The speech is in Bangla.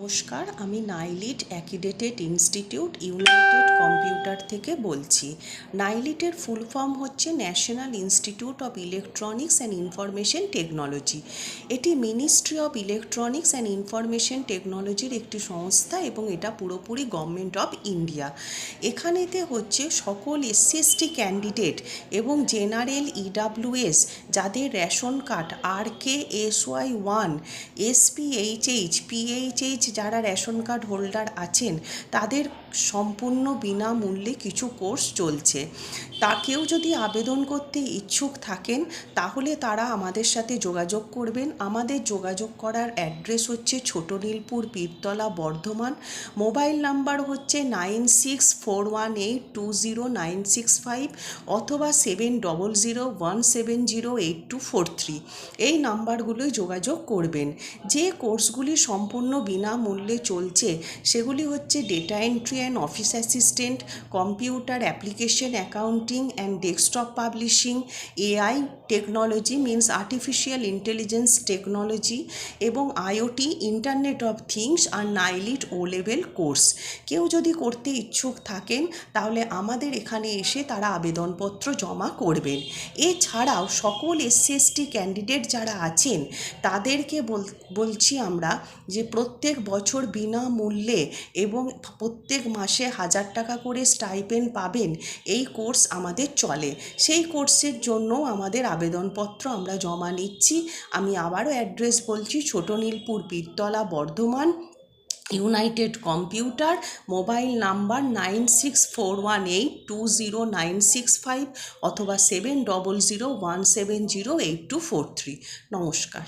নমস্কার, আমি NIELIT accredited institute United Computer থেকে বলছি। নাইলিটের ফুল ফর্ম হচ্ছে National Institute of Electronics and Information Technology. এটি Ministry of Electronics and Information টেকনোলজির একটি সংস্থা এবং এটা পুরোপুরি গভর্নমেন্ট অফ ইন্ডিয়া। এখানেতে হচ্ছে সকল SC/ST ক্যান্ডিডেট এবং জেনারেল EWS যাদের ration card RKSY1 SPHH PHH যারা রেশন কার্ড হোল্ডার আছেন তাদের সম্পূর্ণ বিনামূল্যে কিছু কোর্স চলছে। তা কেউ যদি আবেদন করতে ইচ্ছুক থাকেন তাহলে তারা আমাদের সাথে যোগাযোগ করবেন। আমাদের যোগাযোগ করার অ্যাড্রেস হচ্ছে ছোট নীলপুর, পীরতলা, বর্ধমান। মোবাইল নাম্বার হচ্ছে 9641820965 অথবা 7001708243। এই নাম্বারগুলোয় যোগাযোগ করবেন। যে কোর্সগুলি সম্পূর্ণ বিনামূল্যে চলছে সেগুলি হচ্ছে data entry and office assistant, computer application accounting and desktop publishing, AI technology means artificial intelligence technology এবং IoT ইন্টারনেট অফ থিংস আর নাইলিট O-লেভেল কোর্স। কেউ যদি করতে ইচ্ছুক থাকেন তাহলে আমাদের এখানে এসে তারা আবেদনপত্র জমা করবেন। এছাড়াও সকল SC/ST ক্যান্ডিডেট যারা আছেন তাদেরকে বলছি আমরা যে প্রত্যেক বছর বিনামূল্যে এবং প্রত্যেক মাসে 1000 টাকা করে স্টাইপেন্ড পাবেন। এই কোর্স আমাদের চলে। সেই কোর্সের জন্য আমাদের আবেদনপত্র আমরা জমা নিচ্ছি। আমি আবারও অ্যাড্রেস বলছি, ছোট Nilpur, Pirtala, Bardhaman. United computer. Mobile number 9641820965 অথবা 7001708243। নমস্কার।